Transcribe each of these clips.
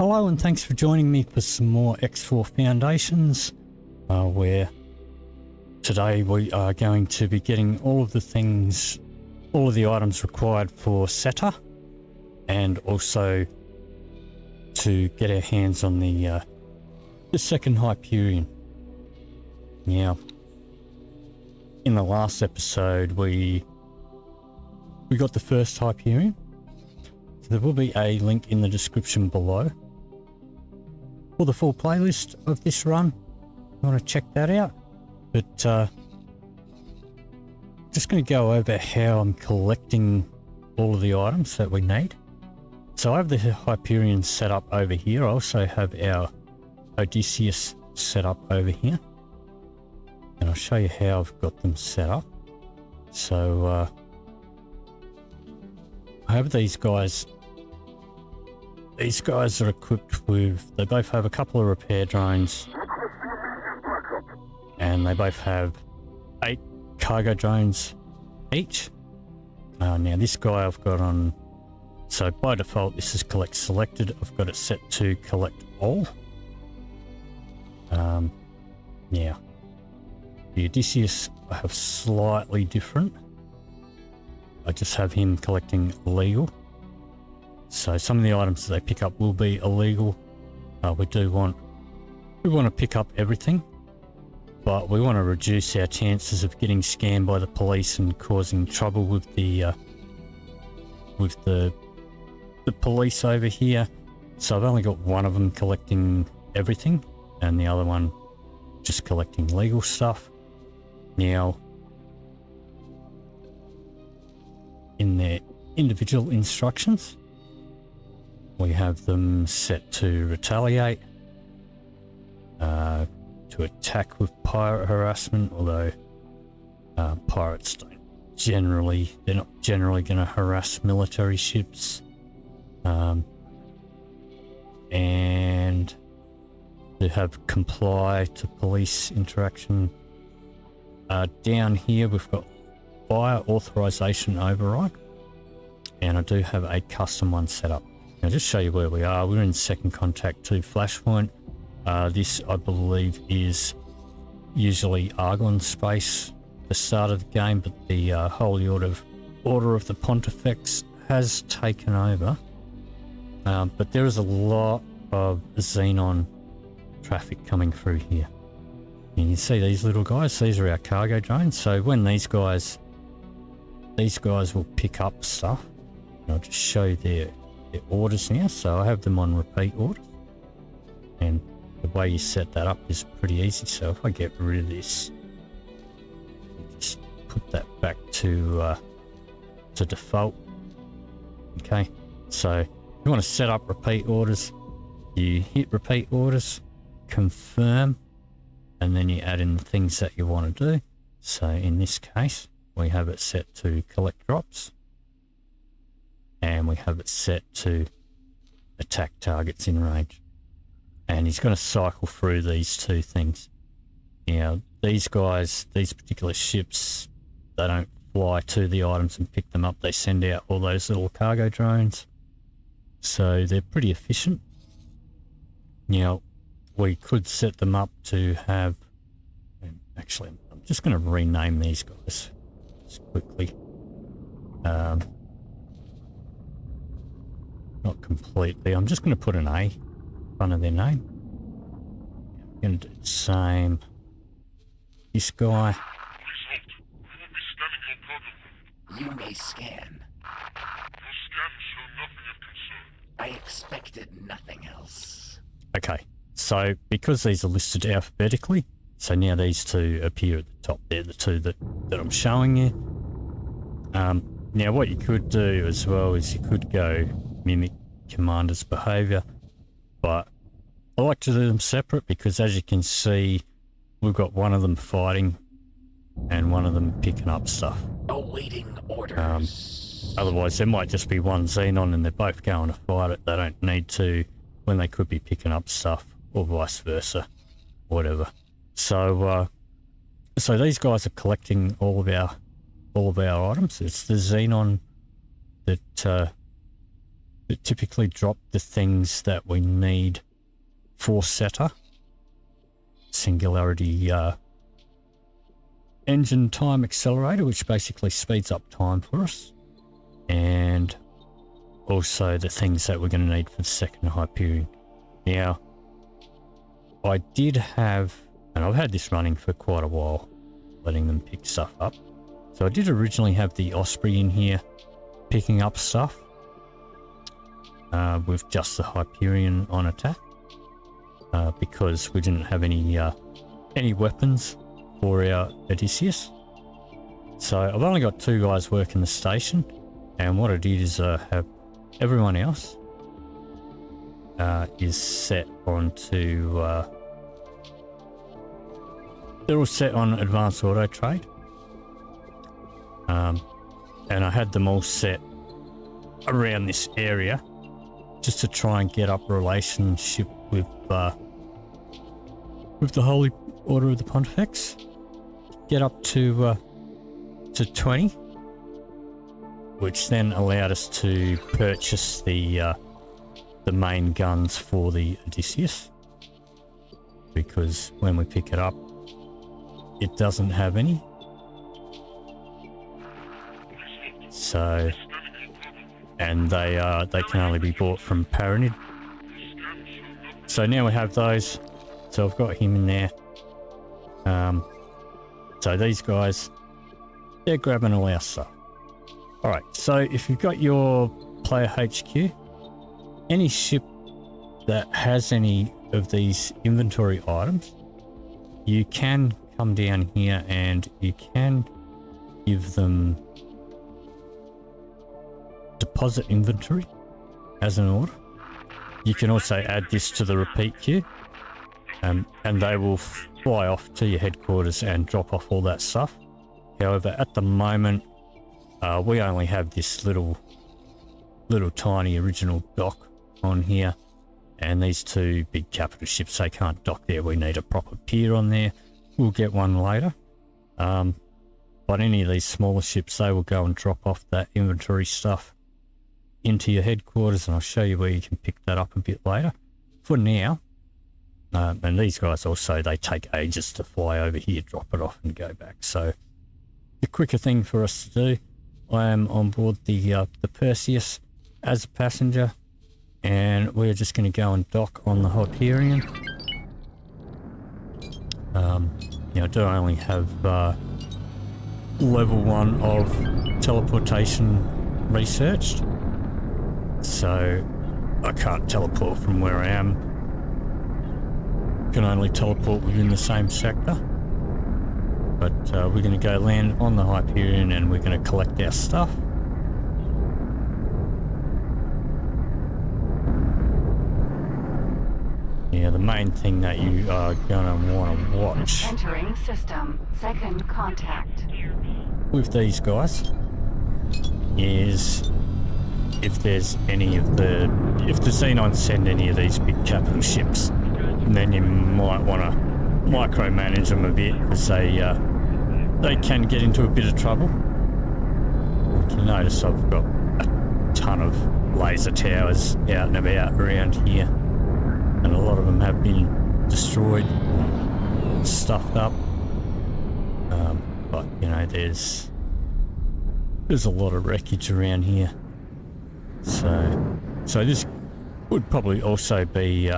Hello and thanks for joining me for some more X4 Foundations, where today we are going to be getting all of the items required for SETA, and also to get our hands on the second Hyperion. Now, in the last episode we got the first Hyperion, so there will be a link in the description below for the full playlist of this run. You want to check that out. But just going to go over how I'm collecting all of the items that we need. So I have the Hyperion set up over here. I also have our Odysseus set up over here, and I'll show you how I've got them set up. So I have these guys. These guys are equipped with, they both have a couple of repair drones, and they both have 8 cargo drones each. Now this guy I've got on, so by default this is collect selected. I've got it set to collect all. Yeah, the Odysseus I have slightly different. I just have him collecting legal. So some of the items that they pick up will be illegal. We want to pick up everything, but we want to reduce our chances of getting scammed by the police and causing trouble with the police over here. So I've only got one of them collecting everything, and the other one just collecting legal stuff. Now, in their individual instructions, we have them set to retaliate, to attack with pirate harassment, although pirates they're not generally going to harass military ships. And to have comply to police interaction. Down here we've got fire authorization override, and I do have a custom one set up. Now, just show you where we are. We're in second contact to Flashpoint. This, I believe, is usually Argon space at the start of the game, but the Holy Order of the Pontifex has taken over. But there is a lot of Xenon traffic coming through here. And you see these little guys. These are our cargo drones. So when these guys will pick up stuff, and I'll just show you their orders now. So I have them on repeat orders, and the way you set that up is pretty easy. So if I get rid of this, just put that back to default. Okay, so you want to set up repeat orders, you hit repeat orders, confirm, and then you add in the things that you want to do. So in this case we have it set to collect drops, and we have it set to attack targets in range. And he's going to cycle through these two things. Now, these guys, these particular ships, they don't fly to the items and pick them up. They send out all those little cargo drones. So they're pretty efficient. Now, we could set them up to have... Actually, I'm just going to rename these guys just quickly. Not completely. I'm just going to put an A in front of their name. I'm going to do the same. This guy. You may scan. Your scans show nothing of concern. I expected nothing else. Okay, so because these are listed alphabetically, so now these two appear at the top. They're the two that I'm showing you. Now what you could do as well is you could go mimic commander's behavior, but I like to do them separate because, as you can see, we've got one of them fighting and one of them picking up stuff. Awaiting orders. Otherwise there might just be one Xenon and they're both going to fight it. They don't need to, when they could be picking up stuff, or vice versa, whatever. So so these guys are collecting all of our items. It's the Xenon that that typically drop the things that we need for SETA. Singularity engine time accelerator, which basically speeds up time for us. And also the things that we're going to need for the second Hyperion. Now, I did have, and I've had this running for quite a while, letting them pick stuff up. So I did originally have the Osprey in here picking up stuff with just the Hyperion on attack because we didn't have any weapons for our Odysseus. So I've only got 2 guys working the station, and what I did is have everyone else is set onto they're all set on advanced auto trade, and I had them all set around this area just to try and get up relationship with the Holy Order of the Pontifex, get up to 20, which then allowed us to purchase the main guns for the Odysseus, because when we pick it up, it doesn't have any. So, and they can only be bought from Paranid. So now we have those. So I've got him in there. So these guys, they're grabbing all our stuff. All right. So if you've got your player HQ, any ship that has any of these inventory items, you can come down here and you can give them deposit inventory as an order. You can also add this to the repeat queue, and they will fly off to your headquarters and drop off all that stuff. However, at the moment, we only have this little tiny original dock on here, and these 2 big capital ships, they can't dock there. We need a proper pier on there. We'll get one later. But any of these smaller ships, they will go and drop off that inventory stuff into your headquarters, and I'll show you where you can pick that up a bit later. For now, and these guys also, they take ages to fly over here, drop it off and go back. So the quicker thing for us to do, I am on board the Perseus as a passenger, and we're just going to go and dock on the Hyperion. I do only have level 1 of teleportation researched, so I can't teleport from where I am. Can only teleport within the same sector. But we're going to go land on the Hyperion and we're going to collect our stuff. Yeah, the main thing that you are going to want to watch Entering system. Second contact. with these guys is if there's any of the... if the Xenons send any of these big capital ships, then you might want to micromanage them a bit, because they can get into a bit of trouble. You can notice I've got a ton of laser towers out and about around here, and a lot of them have been destroyed, stuffed up. But you know, there's a lot of wreckage around here. So this would probably also be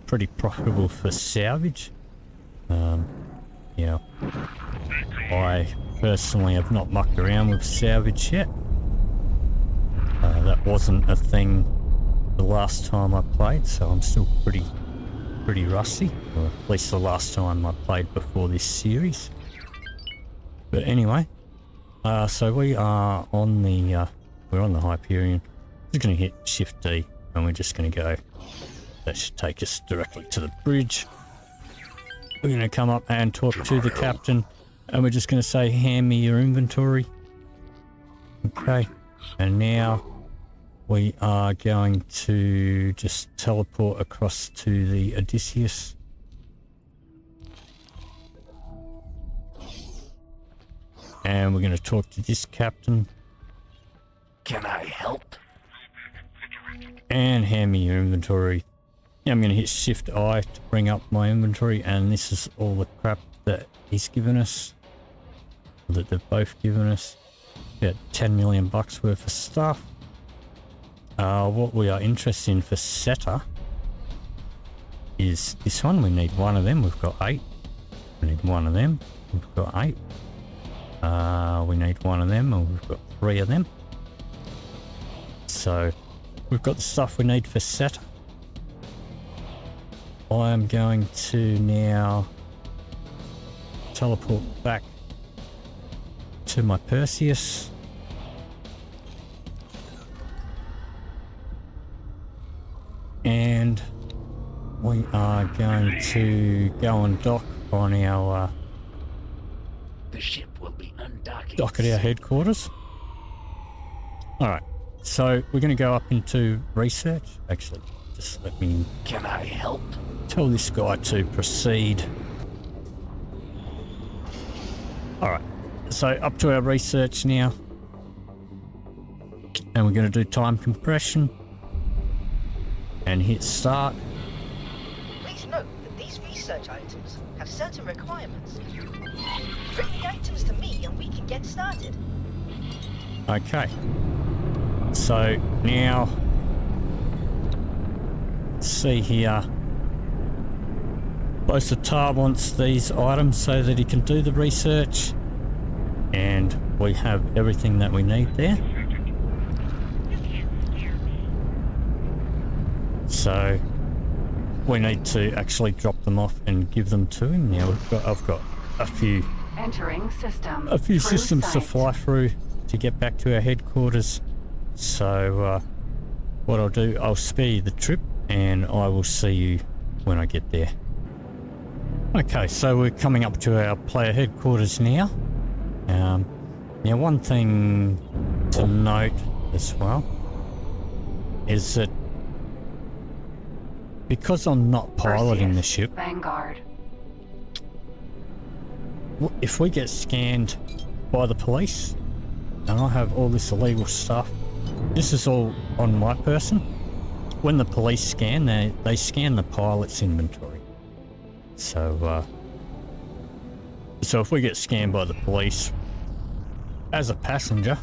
pretty profitable for salvage. Yeah, I personally have not mucked around with salvage yet. That wasn't a thing the last time I played, so I'm still pretty rusty, or at least the last time I played before this series. But anyway, so we are on the we're on the Hyperion. We're going to hit Shift D, and we're just going to go. That should take us directly to the bridge. We're going to come up and talk to the captain, and we're just going to say, hand me your inventory. Okay, and now we are going to just teleport across to the Odysseus. And we're going to talk to this captain. Can I help? And hand me your inventory. Now I'm going to hit Shift I to bring up my inventory, and this is all the crap that he's given us, or that they've both given us. About 10 million bucks worth of stuff. What we are interested in for SETA is this one. We need one of them. We've got 8. We need one of them. We've got 8. We need one of them, and we've got 3 of them. So we've got the stuff we need for SETA. I am going to now teleport back to my Perseus. And we are going to go and dock on our The ship will be undocking. dock at our headquarters. Alright, so we're going to go up into research. Actually, just let me Can I help? tell this guy to proceed. Alright, so up to our research now. And we're going to do time compression. And hit start. Please note that these research items have certain requirements. Bring the items to me and we can get started. Okay. So now, let's see here. Bosatar wants these items so that he can do the research. And we have everything that we need there. So we need to actually drop them off and give them to him. Now I've got a few Entering system. systems to site. fly through to get back to our headquarters. So what I'll do, I'll spare you the trip and I will see you when I get there. Okay, so we're coming up to our player headquarters now. Now one thing to note as well is that because I'm not piloting the ship, Vanguard. if we get scanned by the police and I have all this illegal stuff, this is all on my person. When the police scan, they scan the pilot's inventory. So if we get scanned by the police as a passenger,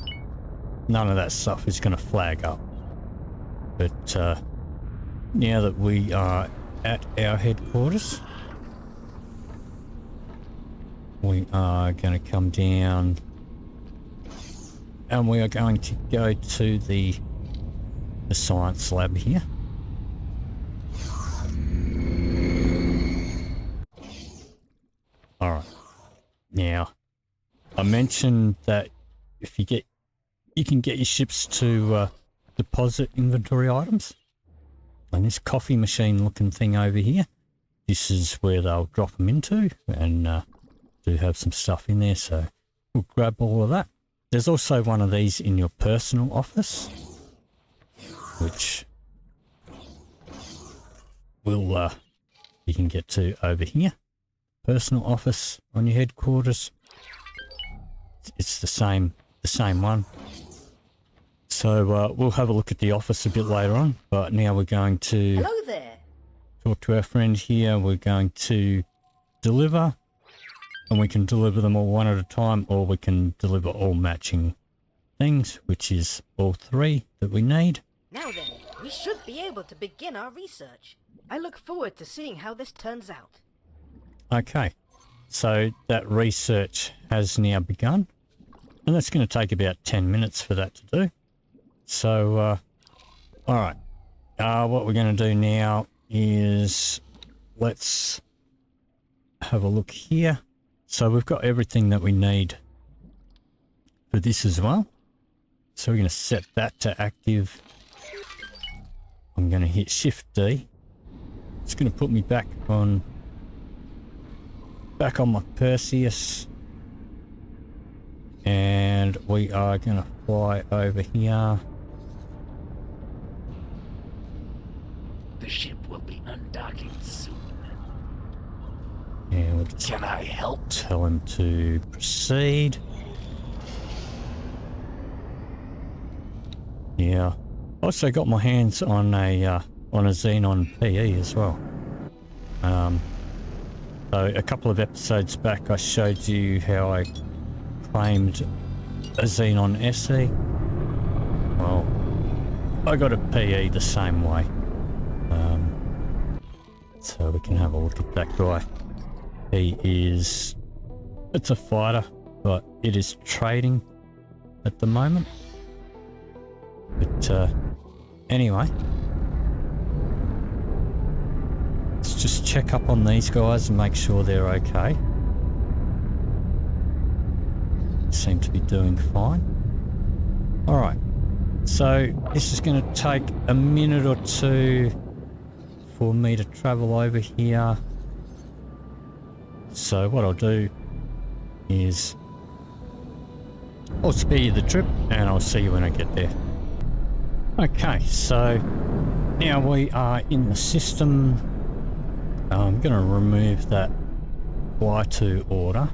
none of that stuff is going to flag up. But now that we are at our headquarters, we are going to come down and we are going to go to the science lab here. Alright. Now, I mentioned that if you can get your ships to deposit inventory items. And this coffee machine looking thing over here, this is where they'll drop them into, and do have some stuff in there, so we'll grab all of that. There's also one of these in your personal office, which will you can get to over here. Personal office on your headquarters. It's the same one. So we'll have a look at the office a bit later on, but now we're going to Hello there. talk to our friend here. We're going to deliver, and we can deliver them all one at a time, or we can deliver all matching things, which is all 3 that we need. Now then, we should be able to begin our research. I look forward to seeing how this turns out. Okay, so that research has now begun, and that's going to take about 10 minutes for that to do. So, alright, what we're going to do now is let's have a look here. So we've got everything that we need for this as well. So we're going to set that to active. I'm going to hit Shift D. It's going to put me back on my Perseus. And we are going to fly over here. The ship will be undocking soon. And we'll just Can I help? tell him to proceed. Yeah. Also got my hands on a Xenon PE as well. So a couple of episodes back I showed you how I claimed a Xenon SE. Well, I got a PE the same way. So we can have a look at that guy. It's a fighter, but it is trading at the moment. But anyway, let's just check up on these guys and make sure they're okay. Seem to be doing fine. Alright, so this is going to take a minute or two for me to travel over here. So what I'll do is I'll spare you the trip and I'll see you when I get there. Okay, so now we are in the system. I'm going to remove that Y2 order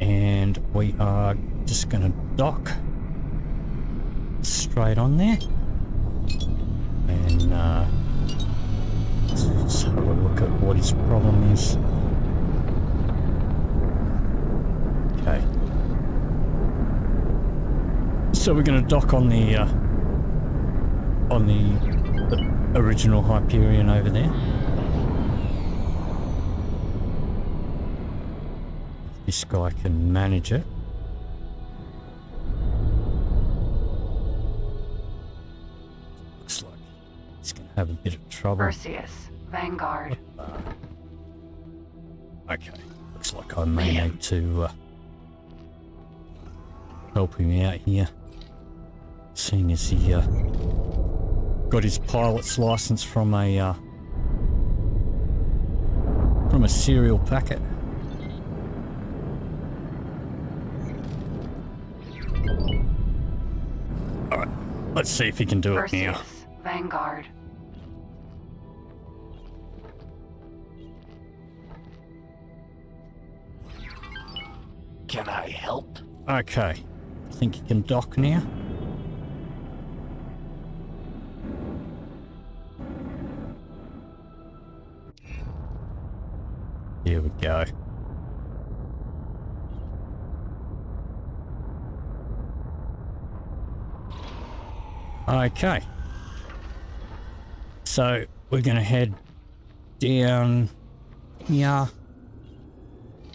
and we are just going to dock straight on there. And let's have a look at what his problem is. Okay. So we're going to dock on the original Hyperion over there. This guy can manage it. Looks like he's going to have a bit of trouble. Perseus, Vanguard. Okay, looks like I may need to help him out here, seeing as he got his pilot's license from a serial packet. All right, let's see if he can do it now. Perseus, Vanguard. Can I help? Okay, I think he can dock now. Here we go. Okay. So we're going to head down here.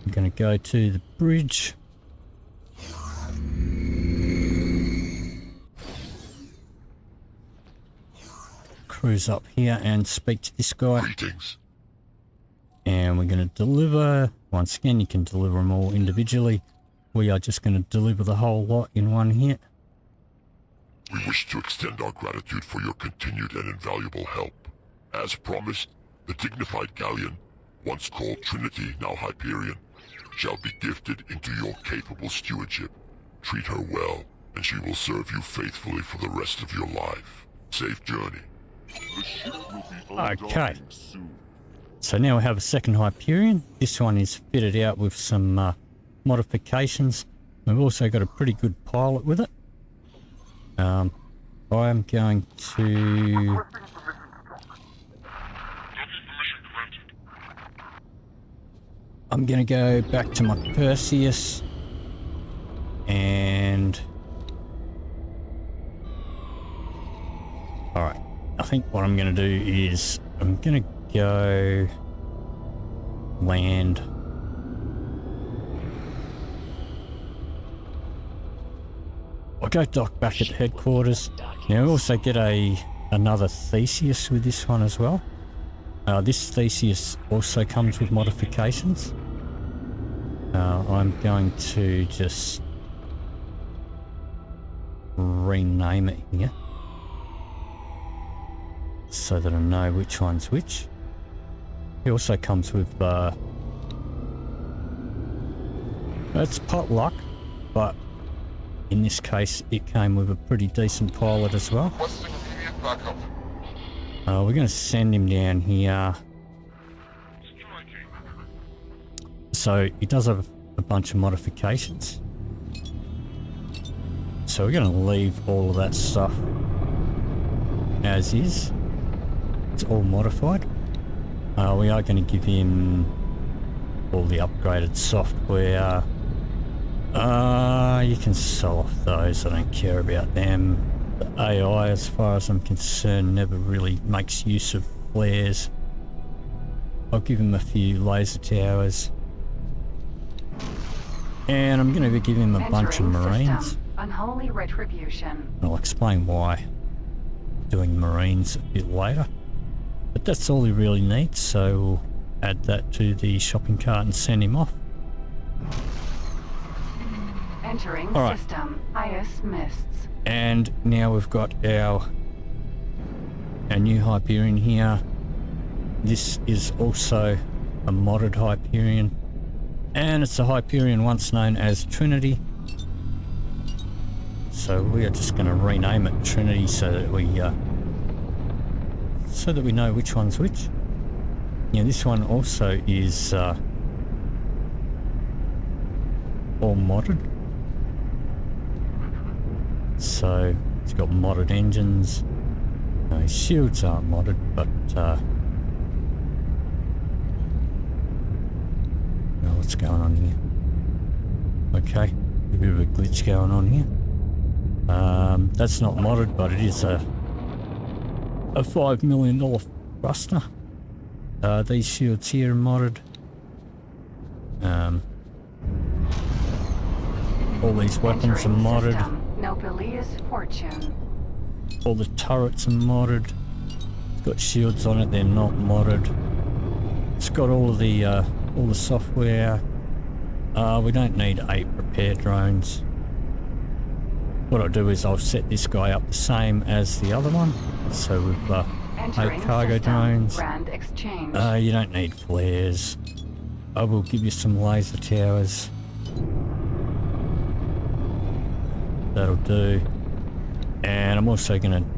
I'm going to go to the bridge. Cruise up here and speak to this guy. Greetings. And we're going to deliver. Once again, you can deliver them all individually. We are just going to deliver the whole lot in one hit. We wish to extend our gratitude for your continued and invaluable help. As promised, the dignified galleon, once called Trinity, now Hyperion, shall be gifted into your capable stewardship. Treat her well, and she will serve you faithfully for the rest of your life. Safe journey. The ship will be Okay. undocking soon. So now we have a second Hyperion. This one is fitted out with some modifications. We've also got a pretty good pilot with it. I am going to... I'm going to go back to my Perseus and... Alright, I think what I'm going to do is I'm going to go land. I'll go dock back at the headquarters. Now we also get another Theseus with this one as well. This Theseus also comes with modifications. I'm going to just rename it here so that I know which one's which. It also comes with it's potluck, but in this case it came with a pretty decent pilot as well. Requesting immediate backup. We're going to send him down here. So he does have a bunch of modifications. So we're going to leave all of that stuff as is. It's all modified. We are going to give him all the upgraded software. You can sell off those, I don't care about them. The AI, as far as I'm concerned, never really makes use of flares. I'll give him a few laser towers. And I'm going to give him a bunch of Marines. System. Unholy retribution. I'll explain why doing Marines a bit later. But that's all he really needs, so we'll add that to the shopping cart and send him off. Entering All right. system. IS mists. And now we've got our new Hyperion here. This is also a modded Hyperion, and it's a Hyperion once known as Trinity. So we are just going to rename it Trinity so that we know which one's which. Yeah, this one also is all modded. So it's got modded engines. No, his shields aren't modded, but what's going on here? Okay, a bit of a glitch going on here. That's not modded, but it is a $5 million thruster. These shields here are modded. All these weapons are modded. Nobilius fortune. All the turrets are modded. It's got shields on it, they're not modded. It's got all the software. We don't need 8 repair drones. What I'll do is I'll set this guy up the same as the other one. So we've 8 cargo drones. Brand exchange. You don't need flares. I will give you some laser towers. That'll do. And I'm also going to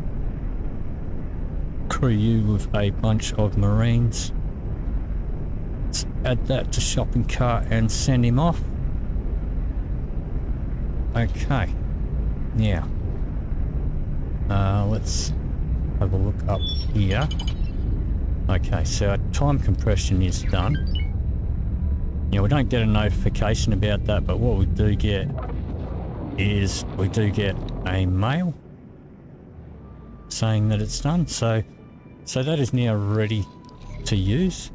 crew you with a bunch of Marines. Let's add that to shopping cart and send him off. Okay. Now, let's have a look up here. Okay, so our time compression is done. Now, we don't get a notification about that, but what we do get is we do get a mail saying that it's done. So that is now ready to use.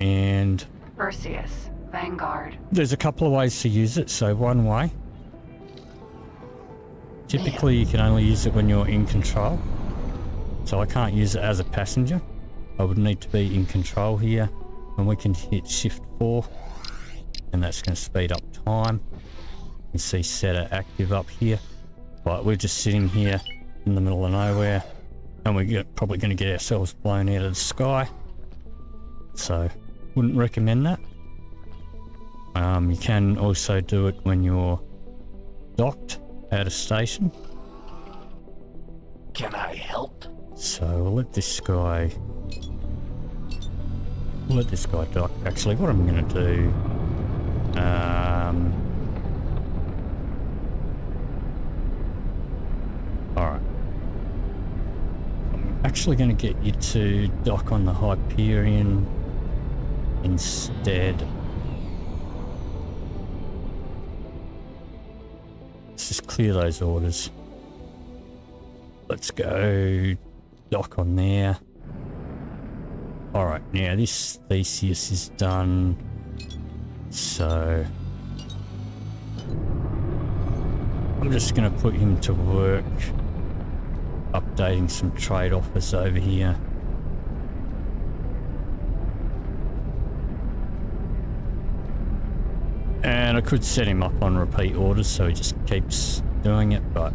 And Perseus, Vanguard. there's a couple of ways to use it. So one way, typically you can only use it when you're in control. So I can't use it as a passenger. I would need to be in control here, and we can hit Shift 4, and that's going to speed up time. You can see SETA active up here, but we're just sitting here in the middle of nowhere, and we're probably going to get ourselves blown out of the sky. So wouldn't recommend that. You can also do it when you're docked at a station. Can I help? So we'll let this guy dock. Actually, what I'm going to do, alright. I'm actually going to get you to dock on the Hyperion instead. Let's just clear those orders. Let's go dock on there. Alright, now this Theseus is done. So I'm just going to put him to work updating some trade offers over here. And I could set him up on repeat orders so he just keeps doing it, but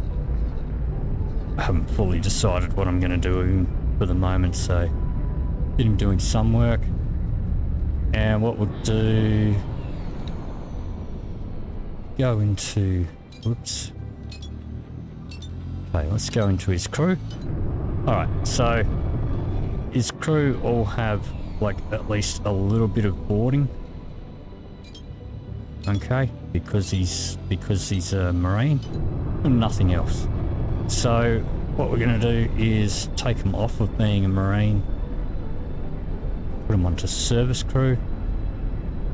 I haven't fully decided what I'm going to do for the moment, so get him doing some work. And what we'll do, go into, whoops. Okay, let's go into his crew. Alright, so his crew all have like at least a little bit of boarding. Okay, because he's a Marine and nothing else. So what we're going to do is take him off of being a Marine, put him onto service crew,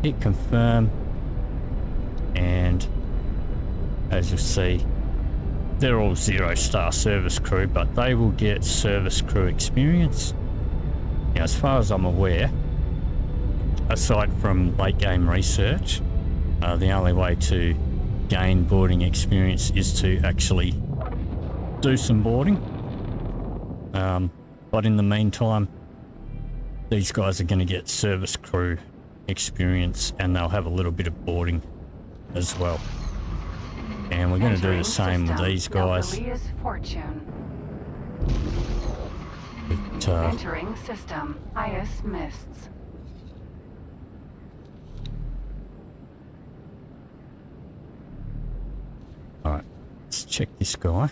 hit confirm, and as you'll see, they're all 0-star service crew, but they will get service crew experience. Now, as far as I'm aware, aside from late game research, the only way to gain boarding experience is to actually do some boarding. But in the meantime, these guys are going to get service crew experience, and they'll have a little bit of boarding as well. And we're going to do the same with these guys. Entering system. Highest mists. Alright, let's check this guy.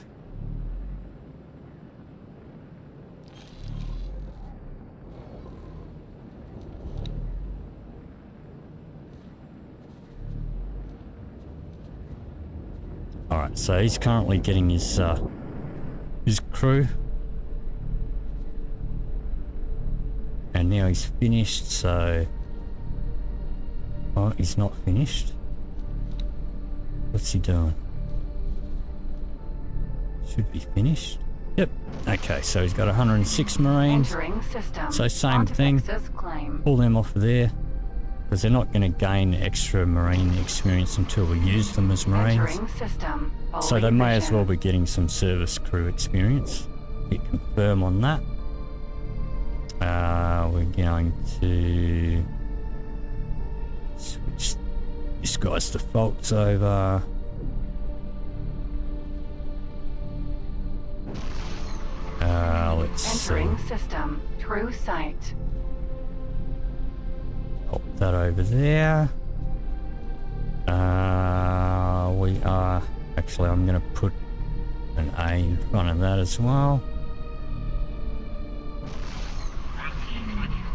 Alright, so he's currently getting his crew. And now he's finished, so... Oh, he's not finished. What's he doing? Should be finished. Yep. Okay, so he's got 106 Marines. Entering system. So same thing. Pull them off of there, because they're not going to gain extra Marine experience until we use them as Marines. System. So they may as well be getting some service crew experience. Hit confirm on that. We're going to switch this guy's defaults over. Let's entering system. True sight. Pop that over there. We are actually, I'm going to put an A in front of that as well.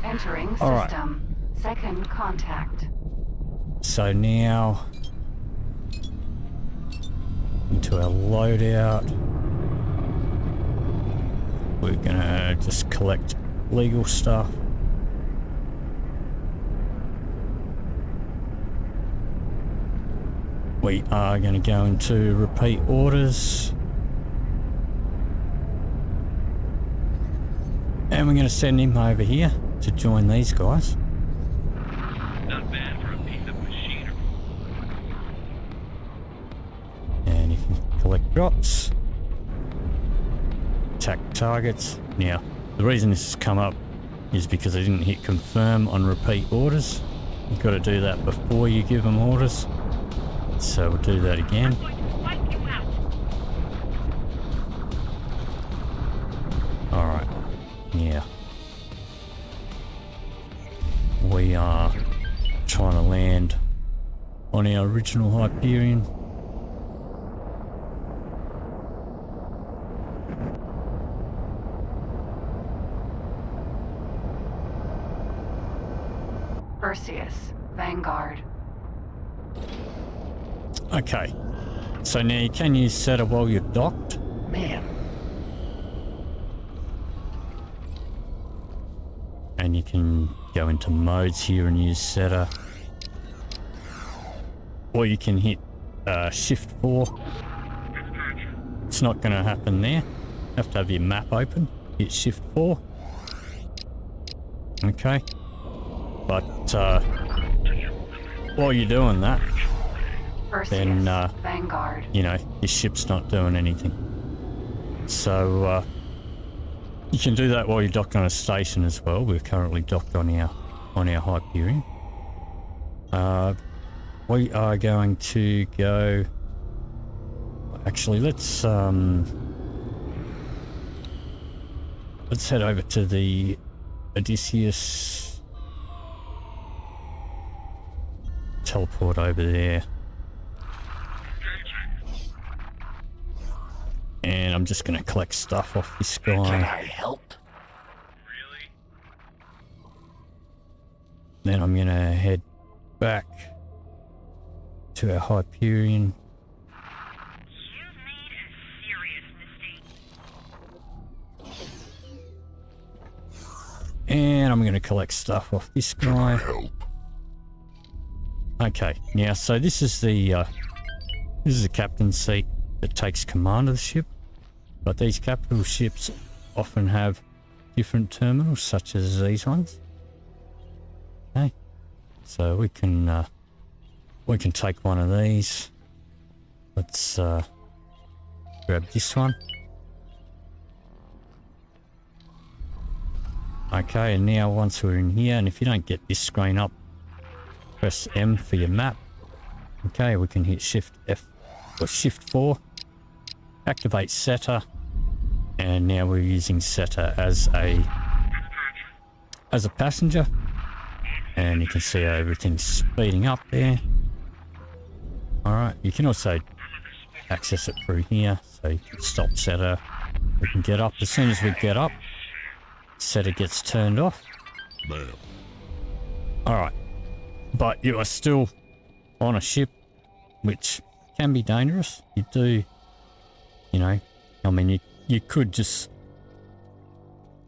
Entering system. Right. Second contact. So now into our loadout, we're gonna just collect legal stuff. We are going to go into repeat orders. And we're going to send him over here to join these guys. Not bad for a piece of machinery. And you can collect drops. Attack targets. Now, the reason this has come up is because I didn't hit confirm on repeat orders. You've got to do that before you give them orders. So we'll do that again. Alright, yeah. We are trying to land on our original Hyperion. Perseus, Vanguard. Okay, so now you can use SETA while you're docked. Man, And you can go into modes here and use SETA. Or you can hit Shift 4. It's not going to happen there. You have to have your map open. Hit Shift 4. Okay. But while you're doing that, Perseus, then Vanguard. you know, your ship's not doing anything. So you can do that while you're docked on a station as well. We're currently docked on our Hyperion. We are going to go. Actually, let's head over to the Odysseus. Teleport over there. And I'm just gonna collect stuff off this can guy. I help? Really? Then I'm gonna head back to our Hyperion. You've made a serious mistake. And I'm going to collect stuff off this guy. Help. Okay, now so this is the captain's seat that takes command of the ship, but these capital ships often have different terminals, such as these ones. Okay, so we can take one of these. Let's grab this one. Okay, and now once we're in here, and if you don't get this screen up, press M for your map. Okay, we can hit Shift F or Shift 4, activate SETA, and now we're using SETA as a passenger, and you can see everything's speeding up there. Alright, you can also access it through here, so you can stop SETA. We can get up. As soon as we get up, SETA gets turned off. Ma'am. Alright, but you are still on a ship, which can be dangerous. You do, you know, I mean, you could just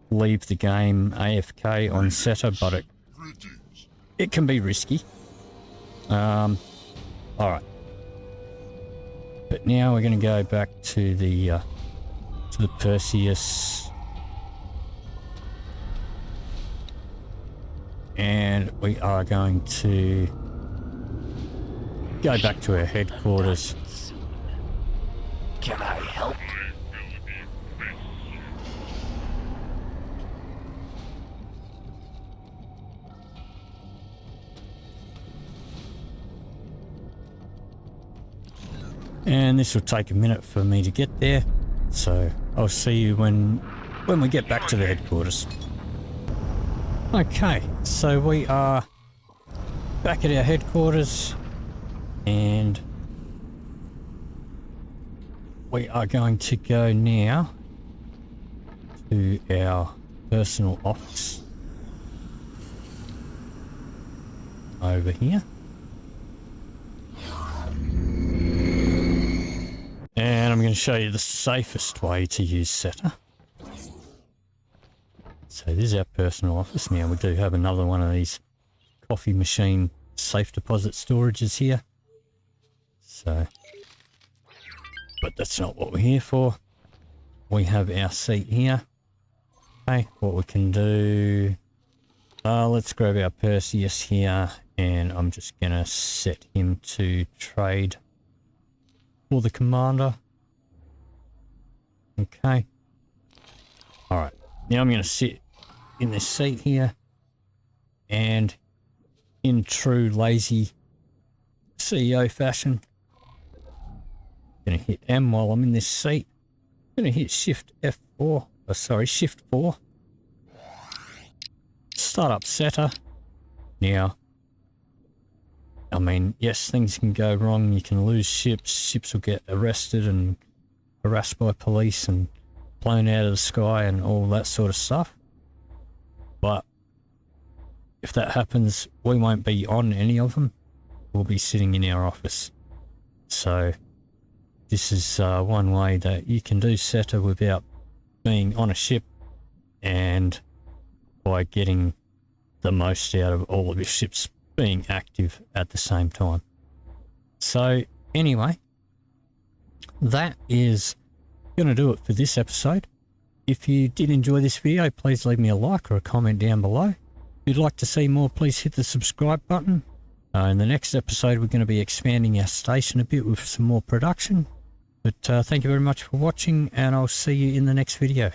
leave the game AFK on SETA, but it can be risky. Alright. But now we're going to go back to the Perseus. And we are going to go back to our headquarters. Can I help? And this will take a minute for me to get there, so I'll see you when we get back to the headquarters. Okay, so we are back at our headquarters, and we are going to go now to our personal office over here. And I'm going to show you the safest way to use SETA. So this is our personal office. Now we do have another one of these coffee machine safe deposit storages here. So, but that's not what we're here for. We have our seat here. Okay, what we can do, let's grab our Perseus here, and I'm just going to set him to trade for the commander. Okay. Alright, now I'm going to sit in this seat here, and in true lazy CEO fashion, I'm going to hit M while I'm in this seat. I'm going to hit Shift F4, Shift 4. Start up SETA. Now, I mean, yes, things can go wrong. You can lose ships. Ships will get arrested and harassed by police and blown out of the sky and all that sort of stuff. But if that happens, we won't be on any of them. We'll be sitting in our office. So this is one way that you can do SETA without being on a ship and by getting the most out of all of your ships being active at the same time. So anyway, that is going to do it for this episode. If you did enjoy this video, please leave me a like or a comment down below. If you'd like to see more, please hit the subscribe button. In the next episode, we're going to be expanding our station a bit with some more production. But thank you very much for watching, and I'll see you in the next video.